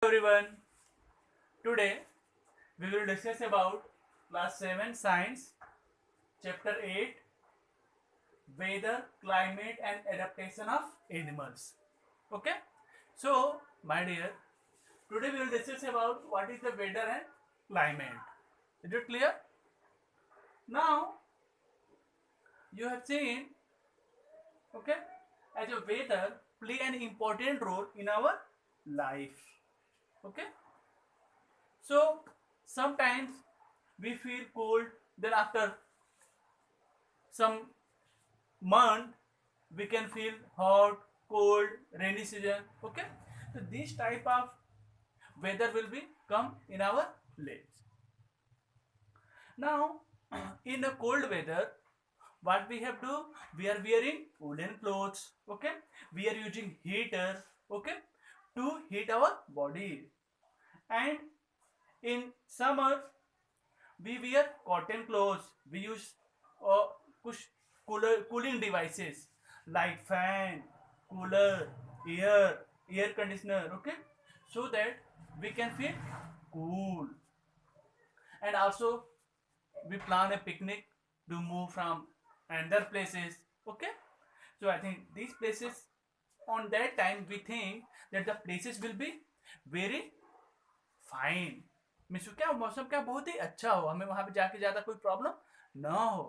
Everyone, today we will discuss about class 7 science chapter 8 weather, climate and adaptation of animals. Okay, so my dear, today we will discuss about what is the weather and climate. Is it clear? Now you have seen, okay, as a weather play an important role in our life. Okay, so sometimes we feel cold, then after some month we can feel hot, cold, rainy season. Okay, so this type of weather will be come in our lives. Now in a cold weather, what we have to, we are wearing woolen clothes. Okay, we are using heater. Okay, to heat our body. And in summer we wear cotton clothes. We use uh, cooling devices like fan, cooler, air conditioner. Okay, so that we can feel cool. And also we plan a picnic to move from another places. Okay, so I think these places, on that time we think that the places will be very fine, means क्या मौसम क्या बहुत ही अच्छा हो, हमें वहां पे जाके ज्यादा कोई प्रॉब्लम ना हो।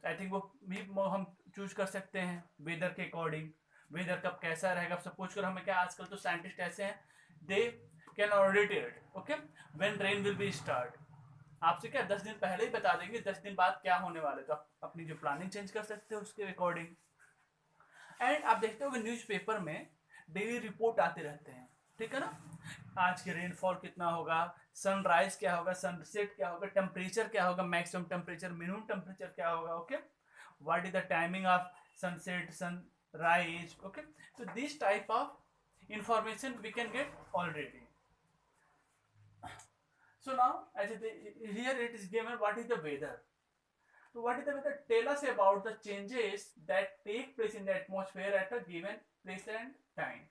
आई थिंक वो भी हम चूज कर सकते हैं वेदर के अकॉर्डिंग। वेदर कब कैसा रहेगा सब पूछ कर, हमें क्या आजकल तो साइंटिस्ट ऐसे हैं, they can already okay when rain will be start. आपसे क्या 10 दिन पहले ही बता देंगे 10 दिन बाद क्या होने वाले, तो आप अपनी जो प्लानिंग चेंज कर सकते हो उसके अकॉर्डिंग। एंड आप देखते हो न्यूज़पेपर में डेली रिपोर्ट आते रहते हैं, ठीक है ना। आज के रेनफॉल कितना होगा, सनराइज क्या होगा, सनसेट क्या होगा, टेम्परेचर क्या होगा, मैक्सिमम टेम्परेचर, मिनिमम टेम्परेचर क्या होगा। Okay, what is the timing of sunset, sunrise. Okay, तो this type of information we can get already. So now, as here it is given what is the weather. So what is the weather? Tell us about the changes that take place in the atmosphere at a given place and time.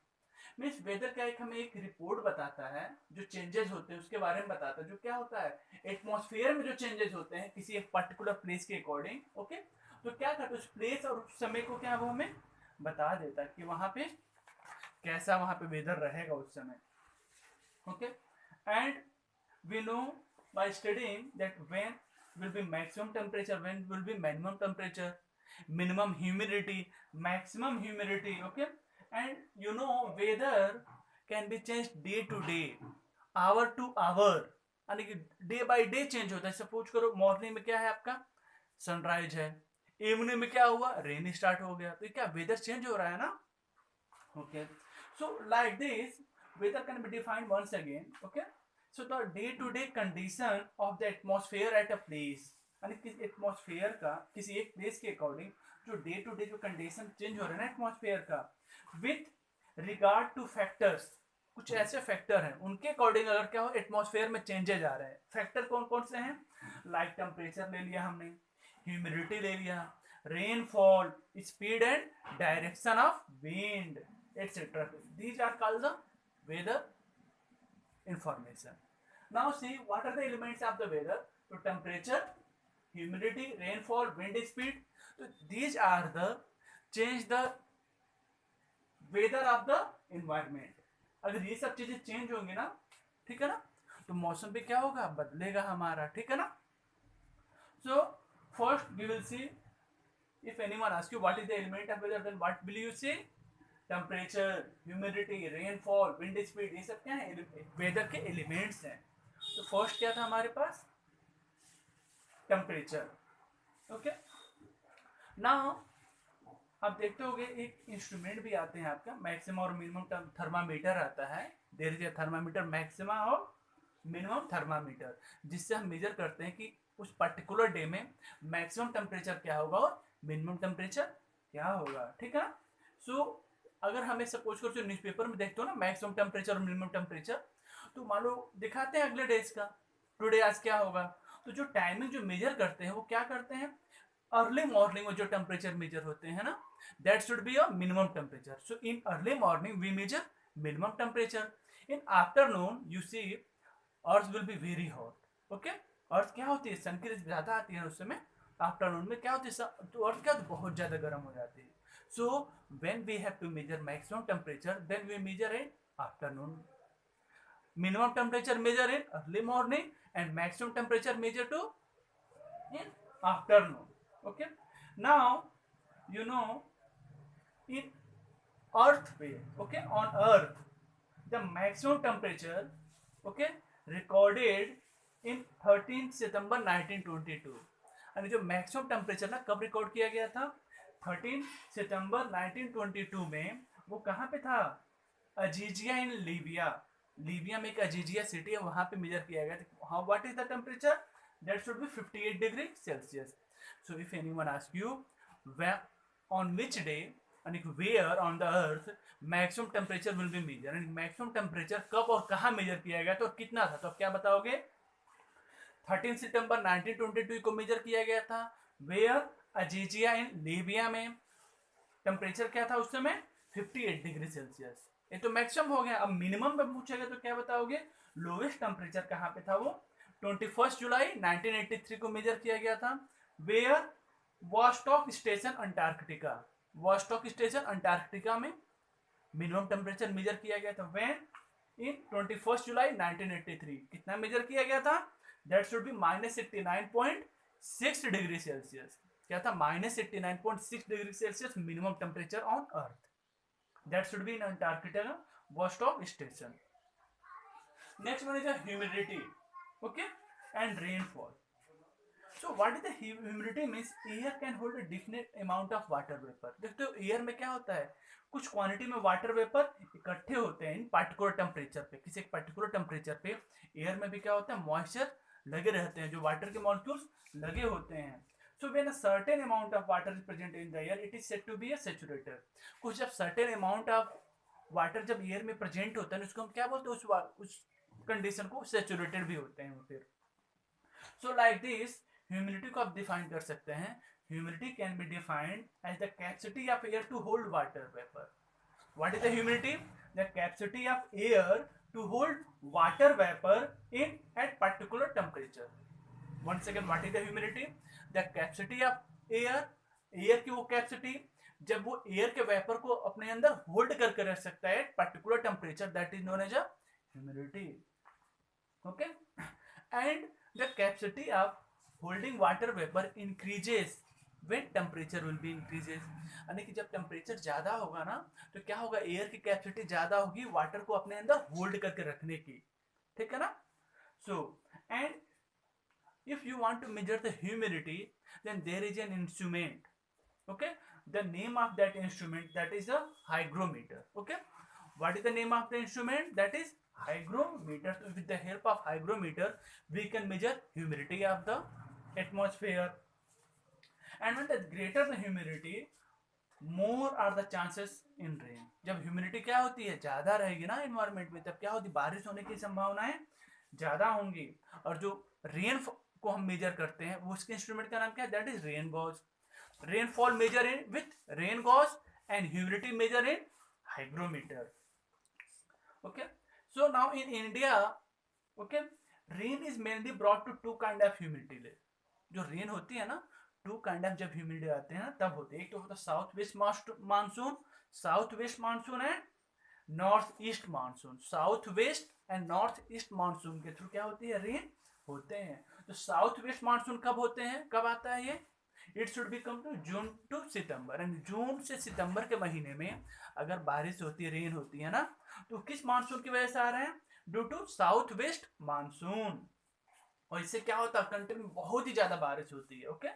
Means weather क्या एक हमें एक report बताता है, जो changes होते हैं उसके बारे में बताता है। जो क्या होता है एटमॉस्फेयर में जो चेंजेस होते हैं किसी एक पर्टिकुलर प्लेस के अकॉर्डिंग। ओके, तो क्या करते हैं उस प्लेस और उस समय को क्या वो हमें बता देता है कि वहां पे कैसा वहां पे वेदर रहेगा उस समय। Okay, and we know by studying that when will be maximum temperature, when will be minimum temperature, minimum humidity, maximum humidity. Okay, and you know weather can be changed day to day, hour to hour, यानी कि day by day change होता है। Suppose करो morning में क्या है आपका sunrise है, इवनिंग में क्या हुआ रेन स्टार्ट हो गया, तो क्या वेदर चेंज हो रहा है ना। Okay, so like this weather can be defined once again. Okay, so the day to day condition of the atmosphere at a place, यानी किस एटमॉस्फेयर का किसी एक प्लेस के अकॉर्डिंग जो डे टू डे जो कंडीशन चेंज हो रहा है ना एटमॉस्फेयर का, विथ रिगार्ड टू फैक्टर्स, कुछ ऐसे फैक्टर हैं उनके अकॉर्डिंग अगर क्या हो एटमॉस्फेयर में चेंजेज आ रहे हैं। फैक्टर कौन कौन से हैं, लाइक टेम्परेचर ले लिया हमने, ह्यूमिडिटी ले लिया, rainfall, speed and direction of wind etcetera. These are called the weather information. Now see what are the elements of the weather. So temperature, humidity, rainfall, wind speed. So these are the change the weather of the environment. अगर ये सब चीजें change होंगी ना, ठीक है ना, तो मौसम पे क्या होगा बदलेगा हमारा, ठीक है ना। So first we will see, if anyone asks you what is the element of weather, then what will you say? Temperature, humidity, rainfall, wind speed, ये सब क्या है वेदर के एलिमेंट्स हैं। तो फर्स्ट क्या था हमारे पास टेम्परेचर। ओके, नाउ आप देखते होगे एक इंस्ट्रूमेंट भी आते हैं आपका मैक्सिमम और मिनिमम थर्मामीटर आता है। There is a thermometer maximum और मिनिमम थर्मामीटर, जिससे हम मेजर करते हैं कि उस पर्टिकुलर डे में मैक्सिमम टेम्परेचर क्या होगा और मिनिमम टेम्परेचर क्या होगा, ठीक है। सो अगर हमें सपोज कर जो न्यूज़पेपर में देखते हो ना मैक्सिमम टेम्परेचर और मिनिमम टेम्परेचर, तो मान लो दिखाते हैं अगले डेज का, टुडे आज क्या होगा, तो जो टाइमिंग जो मेजर करते हैं वो क्या करते हैं अर्ली मॉर्निंग में जो टेम्परेचर मेजर होते हैं ना, that should be a minimum temperature. So in early morning we measure minimum temperature, in afternoon you see earth will be very hot. Okay, earth क्या होती है, सन की रेज ज्यादा आती है उस समय, आफ्टरनून में क्या होती है, तो अर्थ क्या होती है, बहुत ज्यादा गर्म हो जाती है। So when we have to measure maximum temperature then we measure in afternoon, minimum temperature measure in early morning and maximum temperature measure to in afternoon. Okay, now you know in earth way, okay, on earth the maximum temperature, okay, recorded in 13 सितंबर 1922। यानी जो maximum temperature ना कब record किया गया था, 13 सितंबर 1922 में। वो कहाँ पे था, अजीजिया इन लीबिया। लीबिया में एक अजीजिया सिटी है, वहां पे मेजर किया गया था। How what is the temperature, that should B 58 degree Celsius. So if anyone ask you on which day and where on the earth maximum temperature will be measured, and maximum temperature कब और कहाँ major किया गया तो कितना था, तो आप क्या बताओगे, 13 सितंबर 1922 को मेजर किया गया था। वेयर, अजीजिया इन लीबिया में। टेम्परेचर क्या था उस समय, 58 डिग्री सेल्सियस। ये तो मैक्सिमम हो गया। अब मिनिमम में पूछेगा तो क्या बताओगे, लोवेस्ट टेम्परेचर कहाँ पे था, वो 21 जुलाई 1983 को मेजर किया गया था। Where, Vostok station Antarctica. Vostok station Antarctica में मिनिमम टेम्परेचर मेजर किया गया था। When, in 21 July 1983। कितना मेजर किया गया था, that should be -89.6 degree Celsius. क्या था, -89.6 degree Celsius minimum temperature on earth. That should be in Antarctica Vostok station. Next one is humidity, okay, and rainfall. So what is the humidity means, air can hold a definite amount of water vapor। देखते हो air में क्या होता है, कुछ quantity में water vapour इकट्ठे होते हैं इन पर्टिकुलर टेम्परेचर पे। किसी एक पर्टिकुलर टेम्परेचर पे एयर में भी क्या होता है, मॉइस्चर लगे रहते हैं, जो वाटर के मॉलिक्यूल्स लगे होते हैं। So when a certain amount of water is present in the air it is said to be a saturated. कुछ जब सर्टेन अमाउंट ऑफ वाटर जब एयर में प्रेजेंट होता है उसको हम क्या बोलते हैं, उस कंडीशन को सैचुरेटेड भी होते हैं फिर। सो लाइक दिस ह्यूमिडिटी को आप डिफाइन कर सकते हैं। Humidity can be defined as the capacity of air to hold water vapour. What is the humidity, the capacity of air to hold water vapour in at particular temperature. One second, what is the humidity, the capacity of air, air की वो capacity जब वो air के vapour को अपने अंदर hold करके रख सकता है at particular temperature, that is known as a humidity. Okay, and the capacity of holding water vapor increases when temperature will be increases। यानी कि जब टेम्परेचर ज्यादा होगा ना तो क्या होगा, एयर की कैपेसिटी ज्यादा होगी वाटर को अपने अंदर होल्ड करके रखने की, ठीक है ना। So and if you want to measure the humidity then there is an instrument, okay, the name of that instrument that is a hygrometer। Okay, what is the name of the instrument, that is hygrometer। So with the help of hygrometer we can measure humidity of the atmosphere, and when the greater the humidity more are the chances in rain। जब humidity क्या होती है, ज्यादा रहेगी ना environment में, तब क्या होती है, बारिश होने की संभावनाएं ज्यादा होंगी। और जो रेन को हम मेजर करते हैं वो उसके इंस्ट्रूमेंट का नाम क्या है, that is rain gauge. Rainfall measure in with rain gauge and humidity measure in hygrometer. Okay, so now in India, okay, rain is mainly brought to two kind of humidity। जो rain होती है ना, to kind of जब humidity आते हैं ना तब होते हैं। एक तो होता है south west monsoon, south west monsoon and north east monsoon. South west and north east monsoon के थ्रू क्या होती है, रेन होते हैं। तो साउथ वेस्ट मानसून कब होते हैं, कब आता है ये, it should be come to June to September. And जून से सितंबर के महीने में अगर बारिश होती है, रेन होती है ना, तो किस मानसून की वजह से आ रहे हैं, due to south west monsoon. और इससे क्या होता है, कंट्री में बहुत ही ज्यादा बारिश होती है। ओके,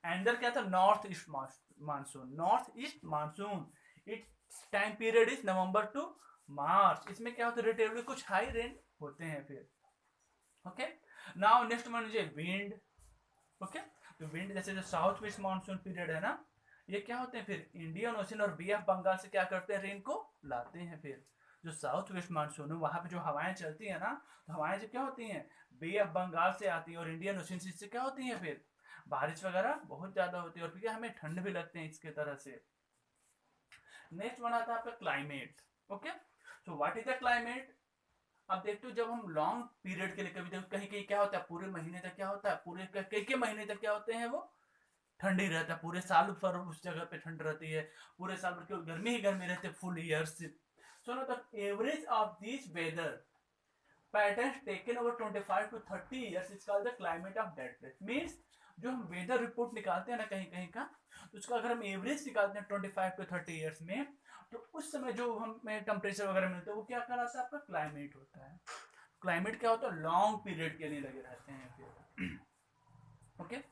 एंडर क्या था, north east monsoon. North east monsoon its time period is November to March. इसमें क्या होता है, रिलेटिवली कुछ हाई रेन होते हैं फिर। Okay, now next one is wind. Okay, तो विंड जैसे जो साउथ वेस्ट मानसून पीरियड है ना, ये क्या होते हैं फिर इंडियन ओशन और बे ऑफ बंगाल से क्या करते हैं, रेन को लाते हैं। फिर जो साउथ वेस्ट मानसून है वहां पे जो हवाएं चलती है ना, तो हवाएं जो क्या होती हैं, बे ऑफ बंगाल से आती है और इंडियन ओशन से क्या होती है, फिर बारिश वगैरह बहुत ज्यादा होती है और फिर हमें ठंड भी लगते हैं इसके तरह से। नेक्स्ट वन आता है आपका climate. Okay, so what is the climate, अब देखते हो जब हम लॉन्ग पीरियड के लिए, कभी देखो कहीं कहीं क्या होता है पूरे महीने तक क्या होता है, पूरे कई कई महीने तक क्या होते हैं वो ठंडी रहता है, पूरे साल भर उस जगह पे ठंड रहती है, पूरे साल भर केवल गर्मी ही गर्मी रहती है full years. So know the average of this weather pattern taken over 25 to 30 years इज called the climate of that place. Means जो हम वेदर रिपोर्ट निकालते हैं ना कहीं कहीं का, तो उसका अगर हम एवरेज निकालते हैं 25 to 30 ईयर्स में, तो उस समय जो हमें टेम्परेचर वगैरह मिलता है वो क्या कहलाता है, आपका क्लाइमेट होता है। क्लाइमेट क्या होता है, लॉन्ग पीरियड के लिए लगे रहते हैं फिर। Okay,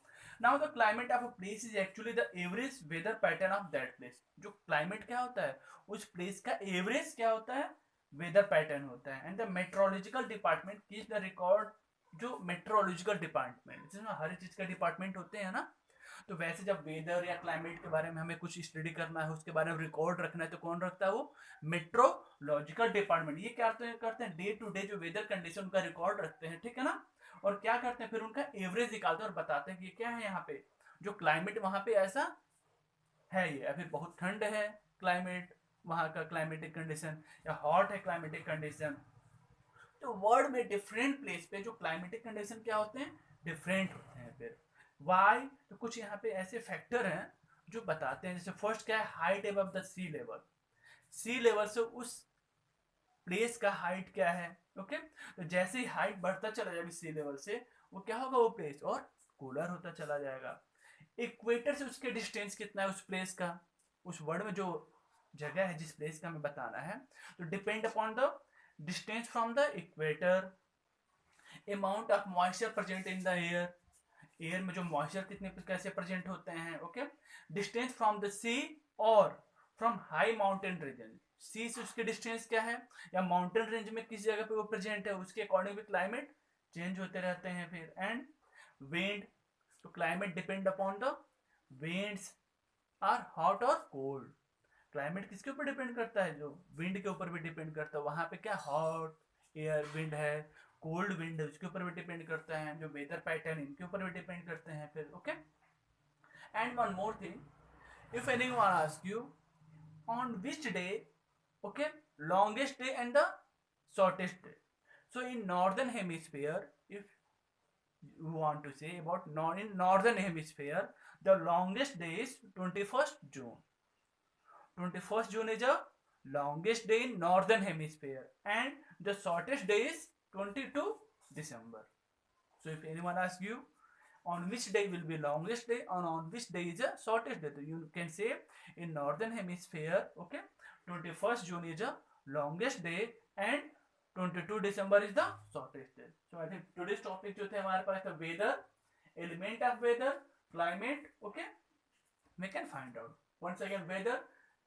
now the climate of a place is actually the average weather pattern of that place. जो क्लाइमेट क्या होता है, उस प्लेस का एवरेज क्या होता है, वेदर पैटर्न होता है। And the meteorological department keep the record. जो मेट्रोलॉजिकल डिपार्टमेंट जिसमें हर चीज का डिपार्टमेंट होते हैं ना, तो वैसे जब वेदर या क्लाइमेट के बारे में हमें कुछ स्टडी करना है, उसके बारे में रिकॉर्ड रखना है, तो कौन रखता है, वो मेट्रोलॉजिकल डिपार्टमेंट। ये क्या करते हैं डे टू डे जो वेदर कंडीशन उनका रिकॉर्ड रखते हैं, ठीक है ना। और क्या करते हैं फिर उनका एवरेज निकालते हैं और बताते हैं कि क्या है यहाँ पे जो क्लाइमेट वहां पे ऐसा है, ये या फिर बहुत ठंड है क्लाइमेट, वहां का क्लाइमेटिक कंडीशन, या हॉट है क्लाइमेटिक कंडीशन। तो वर्ल्ड में डिफरेंट प्लेस पे जो क्लाइमेटिक कंडीशन क्या होते हैं, डिफरेंट होते हैं। फिर वाई, तो कुछ यहाँ पे ऐसे फैक्टर हैं जो बताते हैं। जैसे फर्स्ट क्या है, height above the sea level. Sea level से उस प्लेस का हाइट क्या है। ओके, तो जैसे ही हाइट बढ़ता चला जाएगा सी लेवल से, वो क्या होगा, वो प्लेस और कूलर होता चला जाएगा। इक्वेटर से उसके डिस्टेंस कितना है उस प्लेस का, उस वर्ल्ड में जो जगह है जिस प्लेस का हमें बताना है, तो depend upon the distance from the equator, amount of moisture present in the air, air में जो मॉइस्चर कितने कैसे प्रेजेंट होते हैं। ओके, डिस्टेंस फ्रॉम द सी और फ्रॉम हाई माउंटेन रीजन, सी से उसके डिस्टेंस क्या है, या माउंटेन रेंज में किस जगह पे वो प्रेजेंट है, उसके अकॉर्डिंग भी क्लाइमेट चेंज होते रहते हैं फिर। एंड विंड, तो climate depend upon the winds are hot और कोल्ड। क्लाइमेट किसके ऊपर डिपेंड करता है, जो विंड के ऊपर भी डिपेंड करता है। वहां पे क्या हॉट एयर विंड है, कोल्ड विंड उसके ऊपर भी डिपेंड करता है, जो वेदर पैटर्न इनके ऊपर भी डिपेंड करते हैं फिर। Okay, and one more thing, if anyone ask you on which day, okay, longest day and the shortest day. So in northern hemisphere, if you want to say about in northern hemisphere, the longest day is 21st June. 21st June is the longest day in northern hemisphere, and the shortest day is 22 December. So if anyone asks you on which day will be longest day and on which day is the shortest day, you can say in northern hemisphere, okay, 21st June is the longest day and 22 December is the shortest day. So I think today's topic जो थे हमारे पास था weather, element of weather, climate. Okay, we can find out once again weather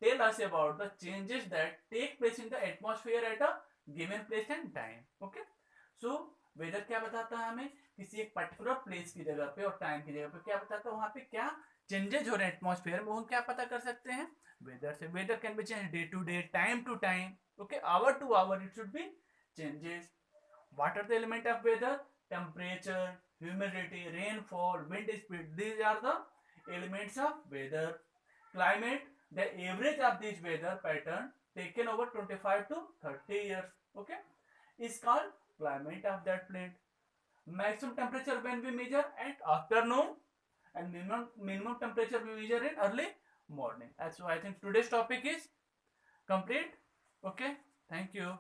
tell us about the changes that take place in the atmosphere at a given place and time. Okay, so weather क्या बताता है हमें, किसी एक particular place की जगह पे और टाइम की जगह पे क्या बताता है, वहां पे क्या चेंजेस हो रहे हैं एटमॉस्फेयर में, वो हम क्या पता कर सकते हैं वेदर से। Weather can be change day to day, time to time, okay, hour to hour, it should be changes. What are the element of weather, temperature, humidity, rainfall, wind speed, these are the elements of weather. Climate, the average of this weather pattern taken over 25 to 30 years, okay, is called climate of that planet. Maximum temperature when we measure at afternoon, and minimum temperature we measure in early morning. So I think today's topic is complete. Okay, thank you.